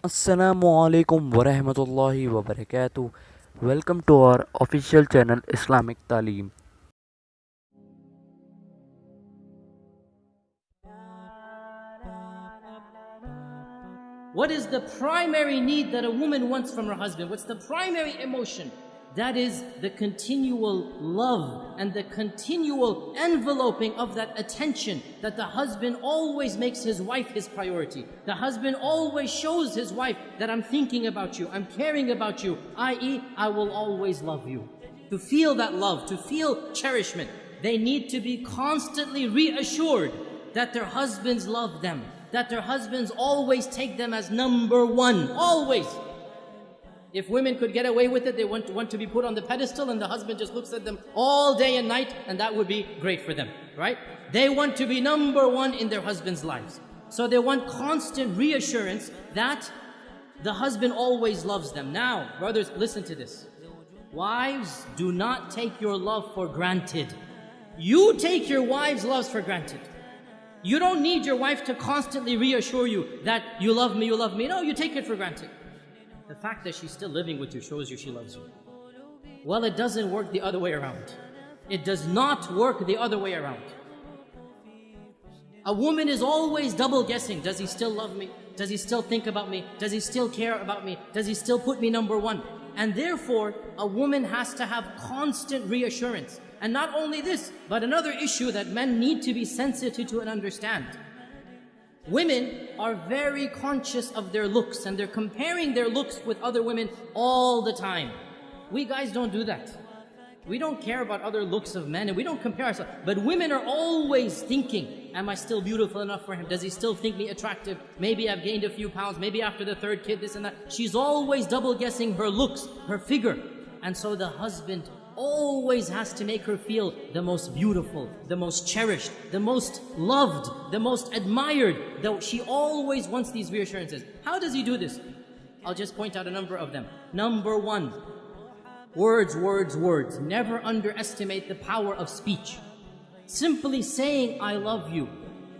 Assalamu alaikum wa rahmatullahi wa barakatuh. Welcome to our official channel Islamic Talim. What is the primary need that a woman wants from her husband? What's the primary emotion? That is the continual love and the continual enveloping of that attention that the husband always makes his wife his priority. The husband always shows his wife that I'm thinking about you, I'm caring about you, i.e., I will always love you. To feel that love, to feel cherishment, they need to be constantly reassured that their husbands love them, that their husbands always take them as number one, always. If women could get away with it, they want to be put on the pedestal and the husband just looks at them all day and night, and that would be great for them, right? They want to be number one in their husbands' lives. So they want constant reassurance that the husband always loves them. Now, brothers, listen to this. Wives, do not take your love for granted. You take your wife's love for granted. You don't need your wife to constantly reassure you that you love me, you love me. No, you take it for granted. The fact that she's still living with you shows you she loves you. Well, it doesn't work the other way around. It does not work the other way around. A woman is always double guessing. Does he still love me? Does he still think about me? Does he still care about me? Does he still put me number one? And therefore, a woman has to have constant reassurance. And not only this, but another issue that men need to be sensitive to and understand. Women are very conscious of their looks and they're comparing their looks with other women all the time. We guys don't do that. We don't care about other looks of men and we don't compare ourselves. But women are always thinking, am I still beautiful enough for him? Does he still think me attractive? Maybe I've gained a few pounds, maybe after the third kid, this and that. She's always double guessing her looks, her figure. And so the husband always has to make her feel the most beautiful, the most cherished, the most loved, the most admired. Though she always wants these reassurances. How does he do this? I'll just point out a number of them. Number one, words, words, words. Never underestimate the power of speech. Simply saying, I love you.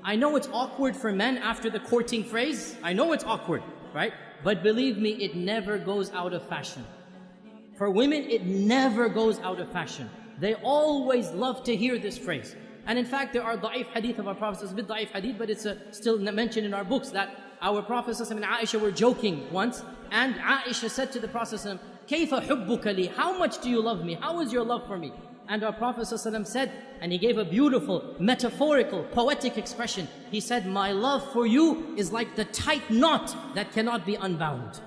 I know it's awkward for men after the courting phrase. I know it's awkward, right? But believe me, it never goes out of fashion. For women, it never goes out of fashion. They always love to hear this phrase. And in fact, there are da'if hadith of our Prophet, it's a bit da'if hadith, but it's still mentioned in our books that our Prophet and Aisha were joking once, and Aisha said to the Prophet, كَيْفَ حُبُّكَ لِي? How much do you love me? How is your love for me? And our Prophet said, and he gave a beautiful, metaphorical, poetic expression. He said, my love for you is like the tight knot that cannot be unbound.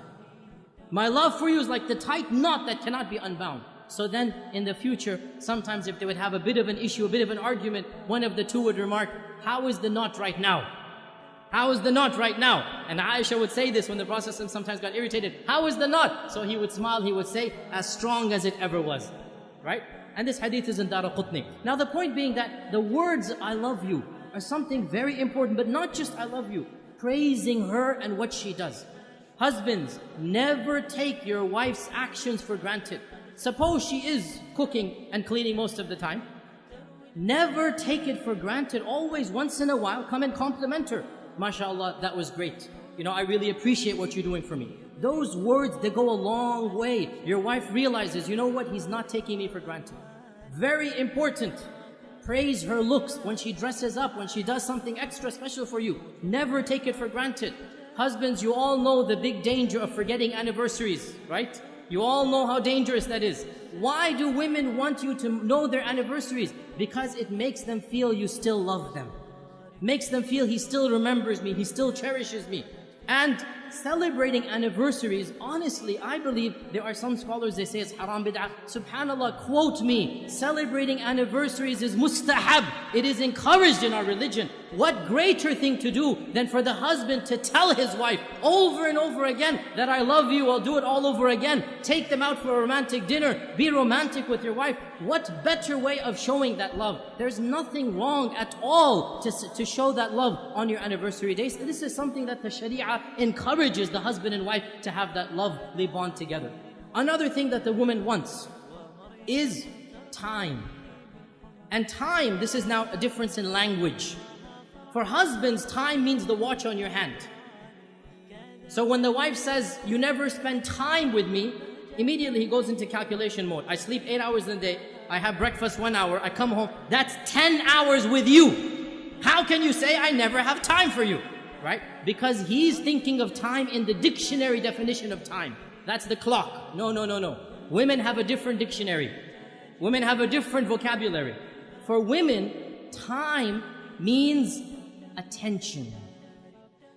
My love for you is like the tight knot that cannot be unbound. So then, in the future, sometimes if they would have a bit of an issue, a bit of an argument, one of the two would remark, how is the knot right now? How is the knot right now? And Aisha would say this when the Prophet sometimes got irritated. How is the knot? So he would smile, he would say, as strong as it ever was. Right? And this hadith is in Daraqutni. Now the point being that the words, I love you, are something very important, but not just I love you. Praising her and what she does. Husbands, never take your wife's actions for granted. Suppose she is cooking and cleaning most of the time. Never take it for granted. Always, once in a while, come and compliment her. MashaAllah, that was great. You know, I really appreciate what you're doing for me. Those words, they go a long way. Your wife realizes, you know what, he's not taking me for granted. Very important. Praise her looks when she dresses up, when she does something extra special for you. Never take it for granted. Husbands, you all know the big danger of forgetting anniversaries, right? You all know how dangerous that is. Why do women want you to know their anniversaries? Because it makes them feel you still love them. Makes them feel he still remembers me, he still cherishes me. And celebrating anniversaries, honestly, I believe there are some scholars, they say it's haram bid'ah. Subhanallah, quote me, celebrating anniversaries is mustahab. It is encouraged in our religion. What greater thing to do than for the husband to tell his wife over and over again that I love you, I'll do it all over again. Take them out for a romantic dinner. Be romantic with your wife. What better way of showing that love? There's nothing wrong at all to show that love on your anniversary days. This is something that the Sharia encourages the husband and wife to have that lovely bond together. Another thing that the woman wants is time. And time, this is now a difference in language. For husbands, time means the watch on your hand. So when the wife says, you never spend time with me, immediately he goes into calculation mode. I sleep 8 hours in the day, I have breakfast 1 hour, I come home, that's 10 hours with you. How can you say I never have time for you? Right? Because he's thinking of time in the dictionary definition of time. That's the clock. No, no, no, no. Women have a different dictionary. Women have a different vocabulary. For women, time means attention.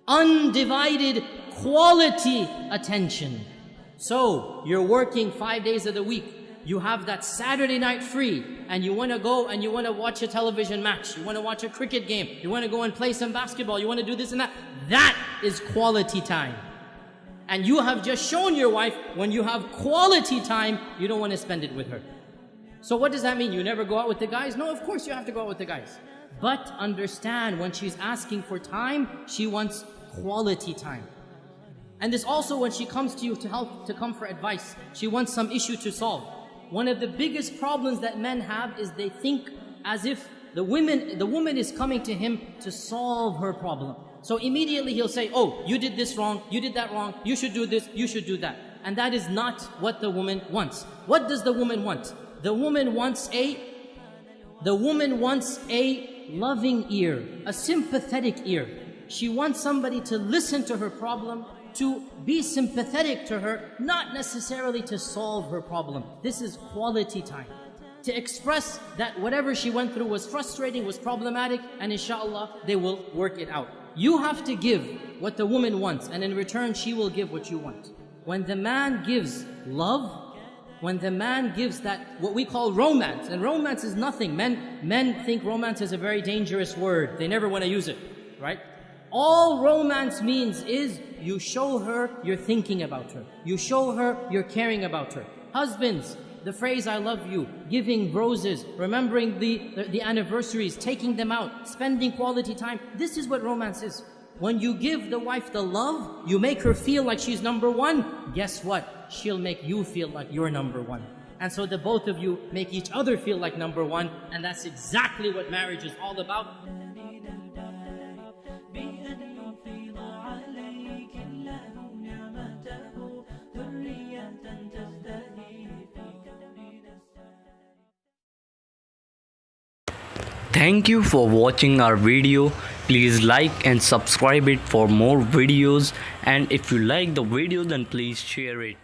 Undivided quality attention. So, you're working 5 days of the week. You have that Saturday night free, and you want to go and you want to watch a television match. You want to watch a cricket game. You want to go and play some basketball. You want to do this and that. That is quality time. And you have just shown your wife, when you have quality time, you don't want to spend it with her. So what does that mean? You never go out with the guys? No, of course you have to go out with the guys. But understand, when she's asking for time, she wants quality time. And this also, when she comes to you to come for advice, she wants some issue to solve. One of the biggest problems that men have is they think as if the woman is coming to him to solve her problem. So immediately he'll say, oh, you did this wrong, you did that wrong, you should do this, you should do that. And that is not what the woman wants. What does the woman want? The woman wants a loving ear, a sympathetic ear. She wants somebody to listen to her problem, to be sympathetic to her, not necessarily to solve her problem. This is quality time. To express that whatever she went through was frustrating, was problematic, and inshallah, they will work it out. You have to give what the woman wants, and in return, she will give what you want. When the man gives love, when the man gives that, what we call romance, and romance is nothing. Men think romance is a very dangerous word. They never want to use it, right? All romance means is you show her you're thinking about her. You show her you're caring about her. Husbands, the phrase I love you, giving roses, remembering the anniversaries, taking them out, spending quality time. This is what romance is. When you give the wife the love, you make her feel like she's number one. Guess what? She'll make you feel like you're number one. And so the both of you make each other feel like number one. And that's exactly what marriage is all about. Thank you for watching our video. Please like and subscribe it for more videos, and if you like the video, then please share it.